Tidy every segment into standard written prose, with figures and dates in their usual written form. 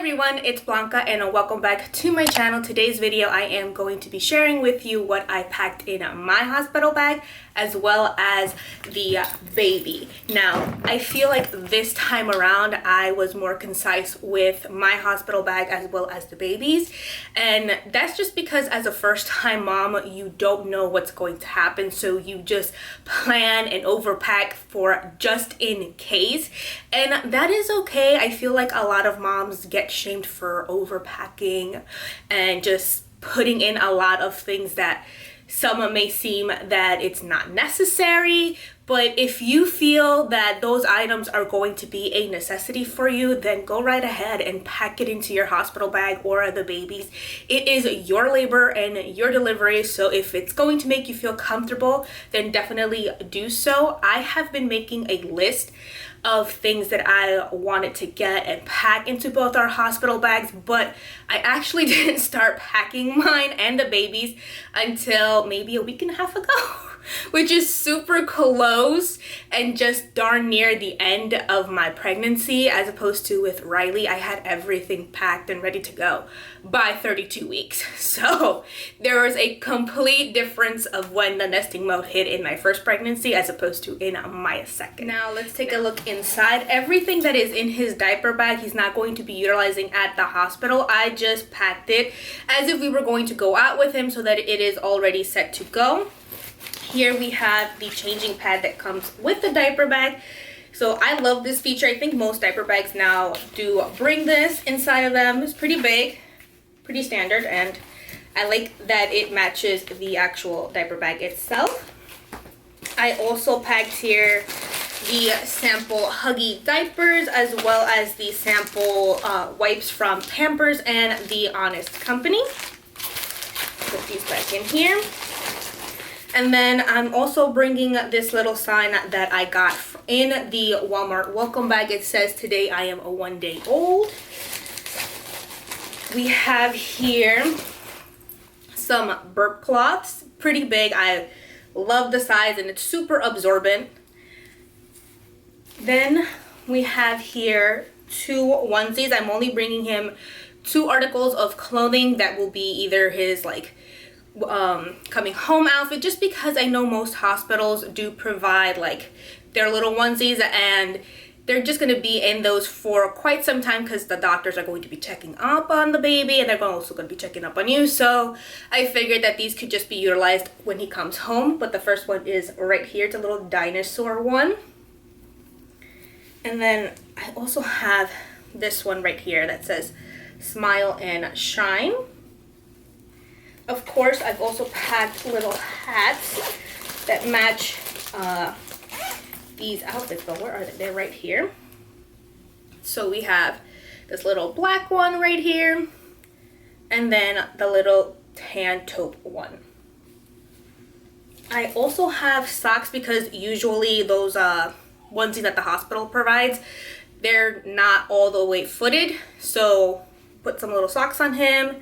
everyone, it's Blanca and welcome back to my channel. Today's video I am going to be sharing with you what I packed in my hospital bag as well as the baby. Now, I feel like this time around I was more concise with my hospital bag as well as the baby's, and that's just because as a first-time mom you don't know what's going to happen, so you just plan and overpack for just in case, and that is okay. I feel like a lot of moms get shamed for overpacking and just putting in a lot of things that some may seem that it's not necessary, but if you feel that those items are going to be a necessity for you, then go right ahead and pack it into your hospital bag or the baby's. It is your labor and your delivery, so if it's going to make you feel comfortable, then definitely do so. I have been making a list of things that I wanted to get and pack into both our hospital bags, but I actually didn't start packing mine and the baby's until maybe a week and a half ago, which is super close and just darn near the end of my pregnancy, as opposed to with Riley, I had everything packed and ready to go by 32 weeks. So there was a complete difference of when the nesting mode hit in my first pregnancy as opposed to in my second. Now let's take a look inside. Everything that is in his diaper bag he's not going to be utilizing at the hospital. I just packed it as if we were going to go out with him so that it is already set to go. Here we have the changing pad that comes with the diaper bag. So I love this feature. I think most diaper bags now do bring this inside of them. It's pretty big, pretty standard, and I like that it matches the actual diaper bag itself. I also packed here the sample Huggy diapers as well as the sample wipes from Pampers and the Honest Company. Put these back in here. And then I'm also bringing this little sign that I got in the Walmart welcome bag. It says, "Today I am a 1 day old." We have here some Burp Cloths, pretty big. I love the size and it's super absorbent. Then we have here 2 onesies. I'm only bringing him 2 articles of clothing that will be either his coming home outfit, just because I know most hospitals do provide like their little onesies and they're just going to be in those for quite some time because the doctors are going to be checking up on the baby and they're also going to be checking up on you. So I figured that these could just be utilized when he comes home. But the first one is right here. It's a little dinosaur one. And then I also have this one right here that says "Smile and Shine." Of course, I've also packed little hats that match these outfits, but where are they? They're right here. So we have this little black one right here, and then the little tan taupe one. I also have socks because usually those onesies that the hospital provides, they're not all the way footed, so put some little socks on him.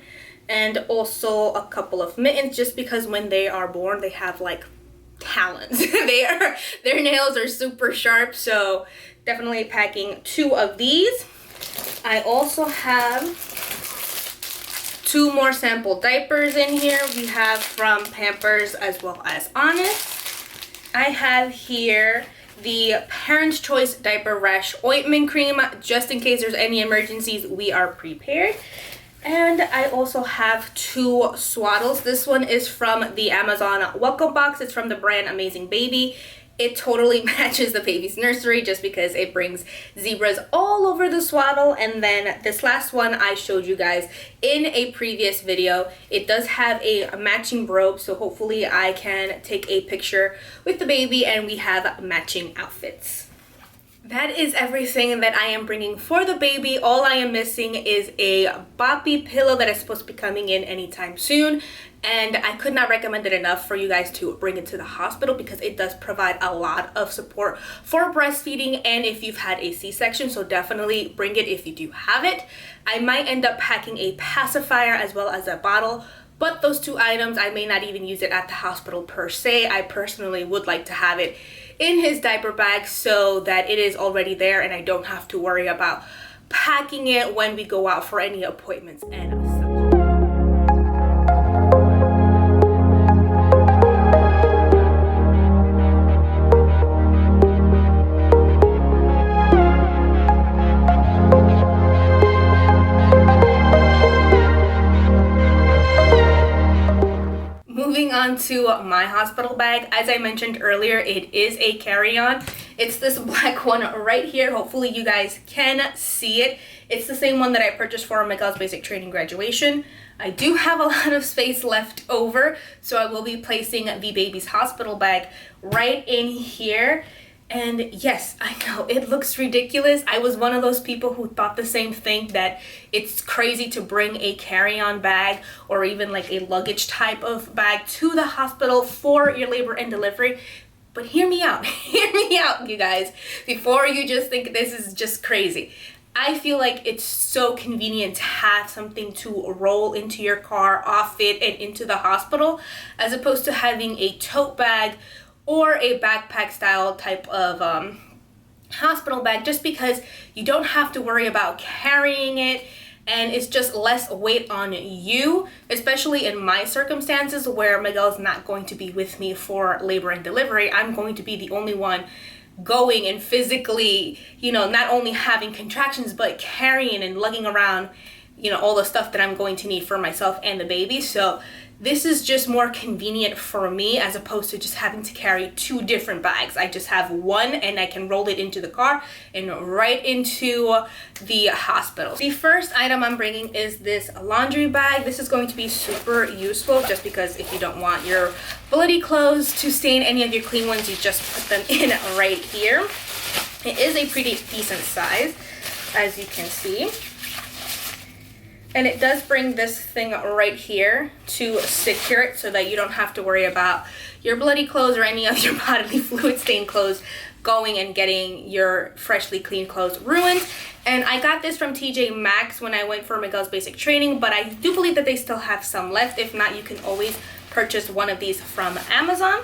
And also a couple of mittens, just because when they are born they have like talons. Their nails are super sharp, so definitely packing 2 of these. I also have 2 more sample diapers in here. We have from Pampers as well as Honest. I have here the Parents' Choice Diaper Rash Ointment Cream, just in case there's any emergencies, we are prepared. And I also have 2 Swaddles. This one is from the Amazon welcome box. It's from the brand Amazing Baby. It totally matches the baby's nursery just because it brings zebras all over the swaddle. And then this last one I showed you guys in a previous video. It does have a matching robe, so hopefully I can take a picture with the baby and we have matching outfits. That is everything that I am bringing for the baby. All I am missing is a boppy pillow that is supposed to be coming in anytime soon. And I could not recommend it enough for you guys to bring it to the hospital because it does provide a lot of support for breastfeeding and if you've had a C-section. So definitely bring it if you do have it. I might end up packing a pacifier as well as a bottle. But those 2 items, I may not even use it at the hospital per se. I personally would like to have it in his diaper bag so that it is already there and I don't have to worry about packing it when we go out for any appointments and such. Moving on to my hospital bag, as I mentioned earlier, it is a carry-on. It's this black one right here. Hopefully you guys can see it. It's the same one that I purchased for Miguel's basic training graduation. I do have a lot of space left over, so I will be placing the baby's hospital bag right in here. And yes, I know it looks ridiculous. I was one of those people who thought the same thing, that it's crazy to bring a carry-on bag or even like a luggage type of bag to the hospital for your labor and delivery. But hear me out, hear me out, you guys, before you just think this is just crazy. I feel like it's so convenient to have something to roll into your car, off it, and into the hospital, as opposed to having a tote bag or a backpack style type of hospital bag, just because you don't have to worry about carrying it and it's just less weight on you, especially in my circumstances where Miguel's not going to be with me for labor and delivery. I'm going to be the only one going and physically, you know, not only having contractions but carrying and lugging around, you know, all the stuff that I'm going to need for myself and the baby. So this is just more convenient for me as opposed to just having to carry two different bags. I just have one and I can roll it into the car and right into the hospital. The first item I'm bringing is this laundry bag. This is going to be super useful just because if you don't want your bloody clothes to stain any of your clean ones, you just put them in right here. It is a pretty decent size, as you can see. And it does bring this thing right here to secure it so that you don't have to worry about your bloody clothes or any of your bodily fluid stained clothes going and getting your freshly clean clothes ruined. And I got this from TJ Maxx when I went for Miguel's basic training, but I do believe that they still have some left. If not, you can always purchase one of these from Amazon.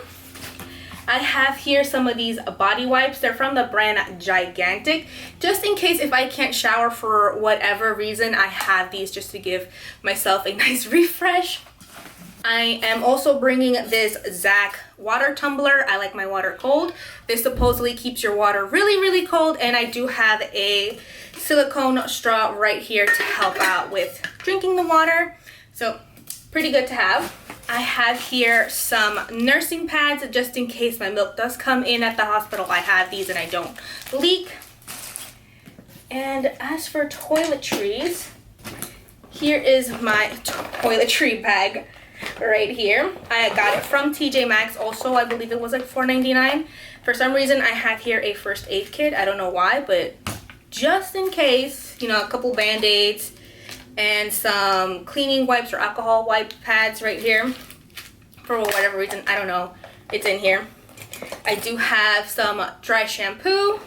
I have here some of these body wipes. They're from the brand Gigantic. Just in case if I can't shower for whatever reason, I have these just to give myself a nice refresh. I am also bringing this Zac water tumbler. I like my water cold. This supposedly keeps your water really, really cold. And I do have a silicone straw right here to help out with drinking the water. So pretty good to have. I have here some nursing pads just in case my milk does come in at the hospital. I have these and I don't leak. And as for toiletries, here is my toiletry bag right here. I got it from TJ Maxx also. I believe it was like $4.99. For some reason, I have here a first aid kit. I don't know why, but just in case, you know, a couple Band-Aids and some cleaning wipes or alcohol wipe pads right here. For whatever reason, I don't know, it's in here. I do have some dry shampoo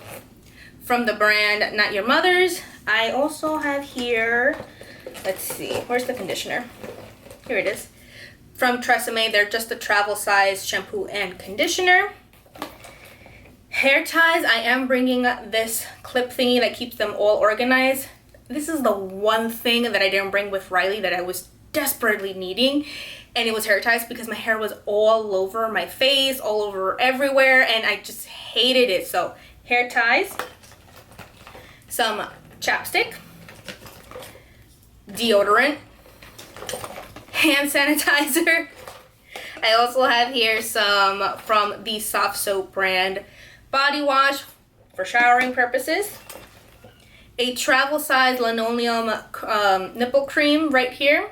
from the brand Not Your Mother's. I also have here, let's see, where's the conditioner? Here it is. From Tresemme, they're just a travel size shampoo and conditioner. Hair ties, I am bringing this clip thingy that keeps them all organized. This is the one thing that I didn't bring with Riley that I was desperately needing, and it was hair ties because my hair was all over my face, all over everywhere, and I just hated it. So hair ties, some chapstick, deodorant, hand sanitizer. I also have here some from the Soft Soap brand body wash for showering purposes. A travel size linoleum nipple cream right here.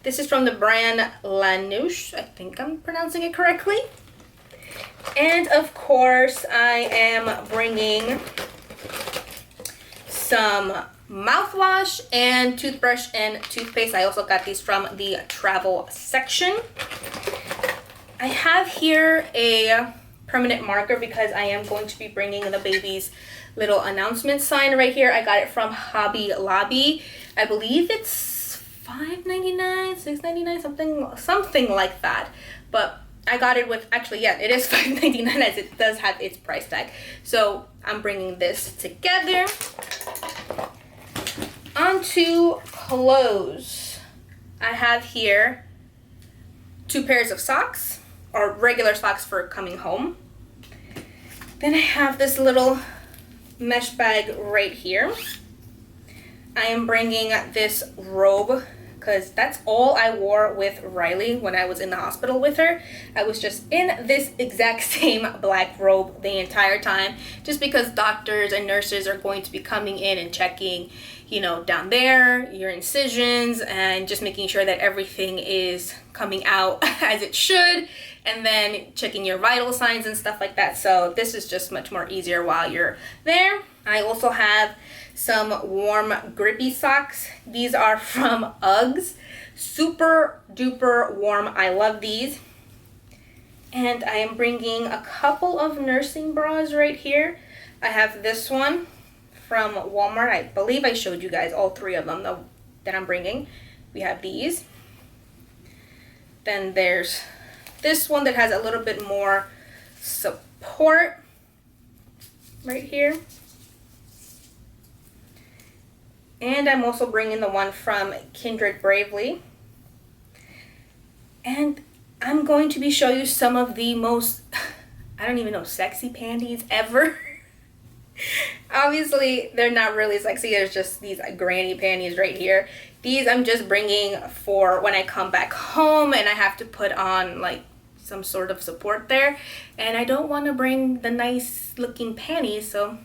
This is from the brand Lanuche. I think I'm pronouncing it correctly. And of course, I am bringing some mouthwash and toothbrush and toothpaste. I also got these from the travel section. I have here a permanent marker because I am going to be bringing the baby's little announcement sign right here. I got it from Hobby Lobby. I believe it's $5.99, $6.99, something like that. But I got it with, actually, yeah, it is $5.99 as it does have its price tag. So I'm bringing this together. on to clothes. I have here 2 pairs of socks, or regular socks for coming home. Then I have this little mesh bag right here. I am bringing this robe because that's all I wore with Riley when I was in the hospital with her. I was just in this exact same black robe the entire time, just because doctors and nurses are going to be coming in and checking, you know, down there, your incisions, and just making sure that everything is coming out as it should, and then checking your vital signs and stuff like that. So this is just much more easier while you're there. I also have some warm grippy socks. These are from Uggs. Super duper warm. I love these. And I am bringing a couple of nursing bras right here. I have this one from Walmart. I believe I showed you guys all 3 of them that I'm bringing. We have these. Then there's this one that has a little bit more support right here. And I'm also bringing the one from Kindred Bravely. And I'm going to be showing you some of the most, I don't even know, sexy panties ever. Obviously, they're not really sexy. There's just these granny panties right here. These I'm just bringing for when I come back home and I have to put on like some sort of support there. And I don't want to bring the nice looking panties, so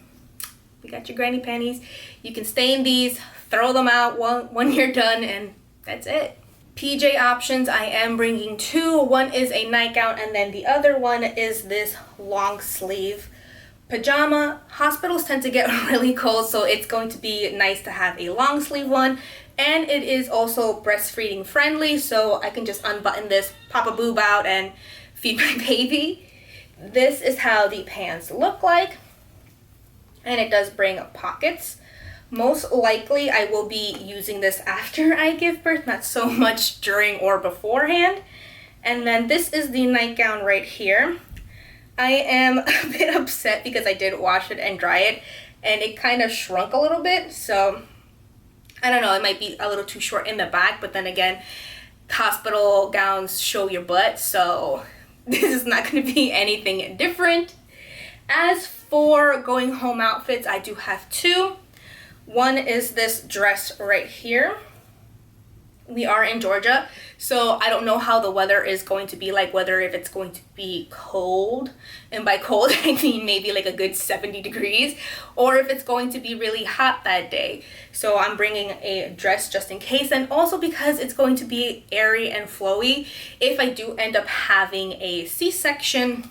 we got your granny panties. You can stay in these, throw them out when you're done, and that's it. PJ options, I am bringing 2. One is a nightgown, and then the other one is this long sleeve pajama. Hospitals tend to get really cold, so it's going to be nice to have a long sleeve one. And it is also breastfeeding friendly, so I can just unbutton this, pop a boob out, and feed my baby. This is how the pants look like. And it does bring pockets. Most likely I will be using this after I give birth, not so much during or beforehand. And then this is the nightgown right here. I am a bit upset because I did wash it and dry it, and it kind of shrunk a little bit. So I don't know, it might be a little too short in the back, but then again, hospital gowns show your butt, so this is not going to be anything different. As for going home outfits, I do have 2. One is this dress right here. We are in Georgia, so I don't know how the weather is going to be like, whether if it's going to be cold, and by cold I mean maybe like a good 70 degrees, or if it's going to be really hot that day. So I'm bringing a dress just in case, and also because it's going to be airy and flowy. If I do end up having a C-section,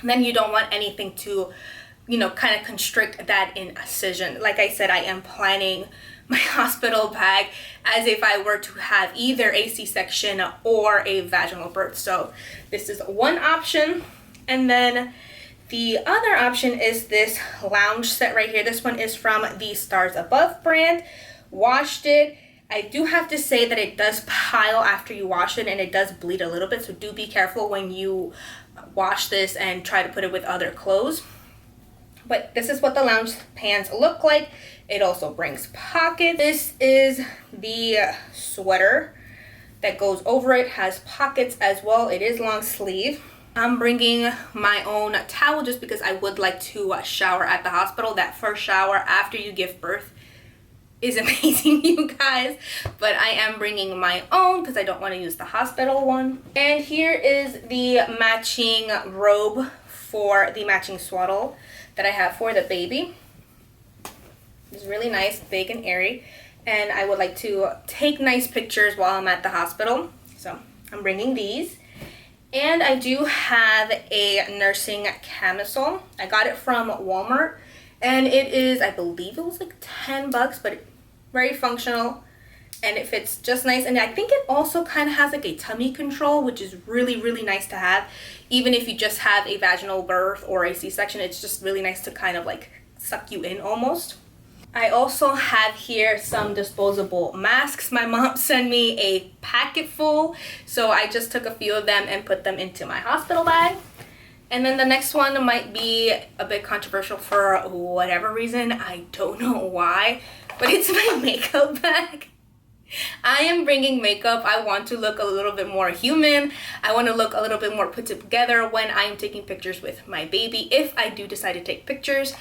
then you don't want anything to, you know, kind of constrict that incision. Like I said, I am planning my hospital bag as if I were to have either a C-section or a vaginal birth. So this is one option. And then the other option is this lounge set right here. This one is from the Stars Above brand. Washed it. I do have to say that it does pile after you wash it, and it does bleed a little bit, so do be careful when you wash this and try to put it with other clothes. But this is what the lounge pants look like. It also brings pockets. This is the sweater that goes over it, has pockets as well. It is long sleeve. I'm bringing my own towel just because I would like to shower at the hospital. That first shower after you give birth is amazing, you guys. But I am bringing my own because I don't want to use the hospital one. And here is the matching robe for the matching swaddle that I have for the baby. It's really nice, big and airy, and I would like to take nice pictures while I'm at the hospital, so I'm bringing these. And I do have a nursing camisole. I got it from Walmart, and it is, I believe it was like 10 bucks, but very functional, and it fits just nice. And I think it also kind of has like a tummy control, which is really, really nice to have. Even if you just have a vaginal birth or a C-section, it's just really nice to kind of like suck you in almost. I also have here some disposable masks. My mom sent me a packet full, so I just took a few of them and put them into my hospital bag. And then the next one might be a bit controversial for whatever reason. I don't know why, but it's my makeup bag. I am bringing makeup. I want to look a little bit more human. I want to look a little bit more put together when I'm taking pictures with my baby, if I do decide to take pictures.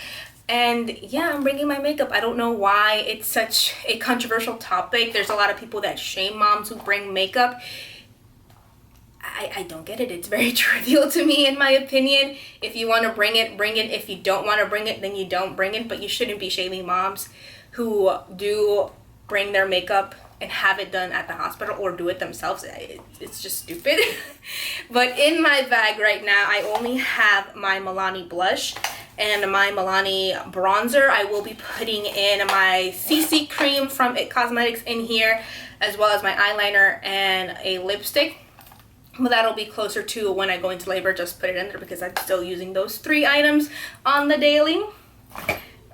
And yeah, I'm bringing my makeup. I don't know why it's such a controversial topic. There's a lot of people that shame moms who bring makeup. I don't get it. It's very trivial to me, in my opinion. If you want to bring it, bring it. If you don't want to bring it, then you don't bring it. But you shouldn't be shaming moms who do bring their makeup and have it done at the hospital or do it themselves. It's just stupid. But in my bag right now, I only have my Milani blush and my Milani bronzer. I will be putting in my CC cream from IT Cosmetics in here, as well as my eyeliner and a lipstick. But that'll be closer to when I go into labor. Just put it in there because I'm still using those 3 items on the daily.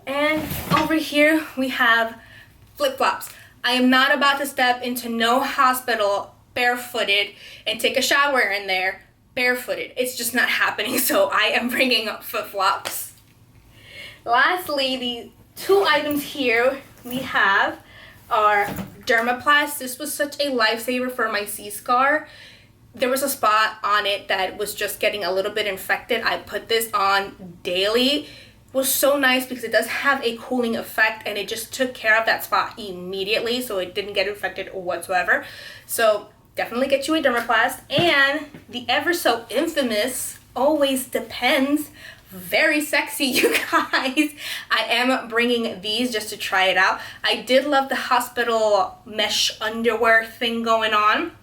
And over here we have flip-flops. I am not about to step into no hospital barefooted and take a shower in there barefooted. It's just not happening, so I am bringing up flip-flops. Lastly, the 2 items here we have are Dermaplast. This was such a lifesaver for my C-scar. There was a spot on it that was just getting a little bit infected. I put this on daily. It was so nice because it does have a cooling effect, and it just took care of that spot immediately, so it didn't get infected whatsoever. So definitely get you a Dermaplast. And the ever so infamous Always Depends. Very sexy, you guys. I am bringing these just to try it out. I did love the hospital mesh underwear thing going on.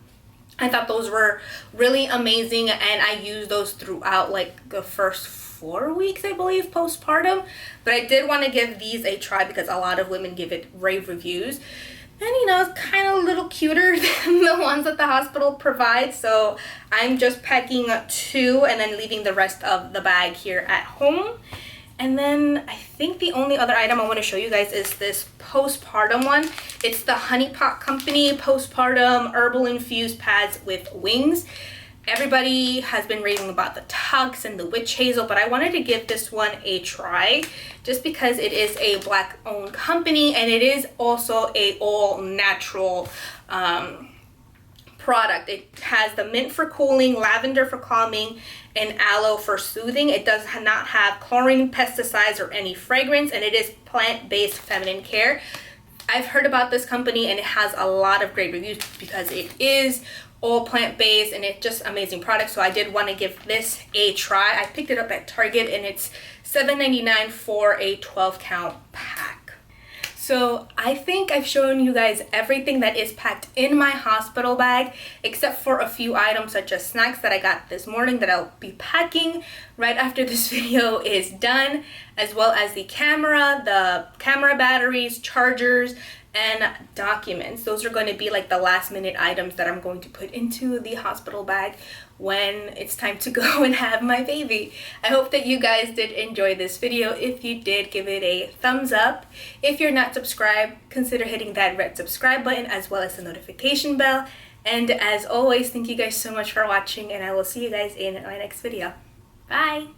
I thought those were really amazing, and I used those throughout like the first 4 weeks, I believe, postpartum. But I did want to give these a try because a lot of women give it rave reviews. And you know, it's kind of a little cuter than the ones that the hospital provides. So I'm just packing 2 and then leaving the rest of the bag here at home. And then I think the only other item I want to show you guys is this postpartum one. It's the Honey Pot Company postpartum herbal infused pads with wings. Everybody has been raving about the Tux and the Witch Hazel, but I wanted to give this one a try just because it is a Black owned company, and it is also a all natural product. It has the mint for cooling, lavender for calming, and aloe for soothing. It does not have chlorine, pesticides, or any fragrance, and it is plant-based feminine care. I've heard about this company, and it has a lot of great reviews because it is all plant-based and it's just amazing product. So I did want to give this a try. I picked it up at Target, and it's $7.99 for a 12-count pack. So I think I've shown you guys everything that is packed in my hospital bag, except for a few items such as snacks that I got this morning that I'll be packing right after this video is done, as well as the camera batteries, chargers, and documents. Those are going to be like the last minute items that I'm going to put into the hospital bag when it's time to go and have my baby. I hope that you guys did enjoy this video. If you did, give it a thumbs up. If you're not subscribed, consider hitting that red subscribe button as well as the notification bell. And as always, thank you guys so much for watching, and I will see you guys in my next video. Bye!